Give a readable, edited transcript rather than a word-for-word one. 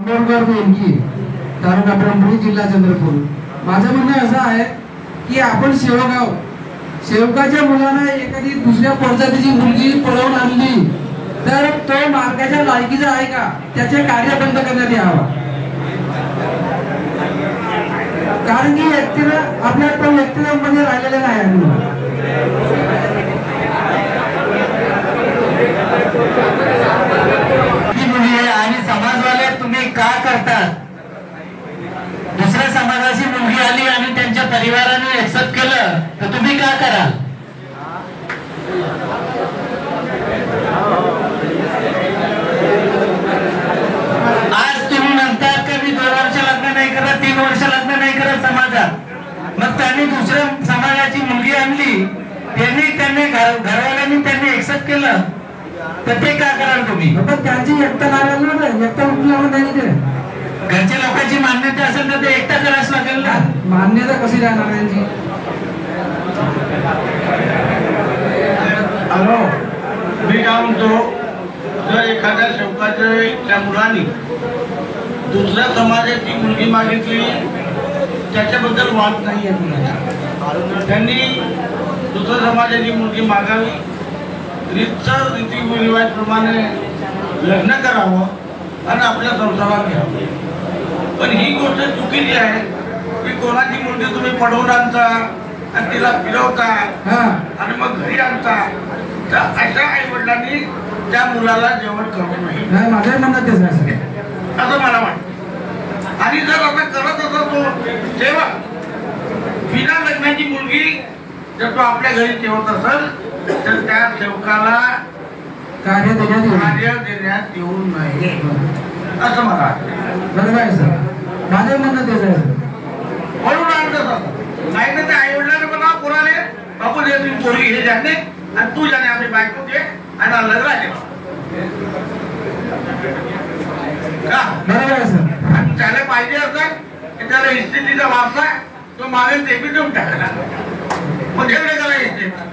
आंबेडकर बेनकी, तालुका ब्रह्मपुरी, जिल्हा चंद्रपूर. माझं म्हणणं असं आहे की आपण सेवकाच्या मुलानं एखादी दुसऱ्या प्रजातीची मुलगी पळवून आणली तर तो मार्गाच्या लायकीचा आहे का? त्याचे कार्य बंद करण्यात यावं. कारण की व्यक्तीनं आपल्या तो व्यक्तीनं मध्ये राहिलेले नाही आणि समाजवाले तुम्ही का करतात? दुसऱ्या समाजाची मुलगी आली आणि त्यांच्या परिवाराने एक्सेप्ट केलं तर तुम्ही का कराल? आज तुम्ही म्हणतात की मी 2 वर्ष लग्न नाही करत, 3 वर्ष लग्न नाही करत समाजात. मग त्यांनी दुसऱ्या समाजाची मुलगी आणली, त्यांनी घरवाल्यांनी त्यांनी एक्सेप्ट केलं तर ते का कराल तुम्ही? त्यांची एकटा नाही, एकटा उठल्यावर नाही ते घरच्या लोकांची मान्यता असेल तर ते एकटा करावंच लागेल ना. मान्यता कशी राहणार त्यांची? हॅलो, मी काय म्हणतो, जर एखाद्या सेवकाच्या मुलांनी दुसऱ्या समाजाची मुलगी मागितली त्याच्याबद्दल वाद नाही आहे कुणाचा. त्यांनी दुसऱ्या समाजाची मुलगी मागावी, रीतसर रीतिरिवाजप्रमाणे लग्न करावं आणि आपल्या संसारात घ्यावं. पण ही गोष्ट चुकीची आहे की कोणाची मुलगी तुम्ही पडवून आणता आणि तिला फिरवता आणि मग घरी आणता. तर अशा आई वडिलांनी त्या मुलाला जेवण करू नये. माझं म्हणणं तेच आहे असं मला वाटतं. आणि जर आता करत असतो तेव्हा बिना लग्नाची मुलगी जर तो आपल्या घरी ठेवत असेल तर त्या सेवकाला कार्य देण्यात येऊ नये असं मला वाटतं. बरोबर आहे सर, माझं म्हणणं तेच आहे. म्हणून आणत नाही तर त्या आई वडिलांना म्हणा कोणाले बापू दे तुम्ही पोरगी हे जाणे आणि तू जाणे आपली बायको घे आणि लग्न राहिले का? बरोबर आहे सर. आणि त्याला पाहिजे असं की त्याला इस्टेटीचा वारसा तो मागेल ते बी देऊन टाकला. मग घेऊन त्याला इस्टेट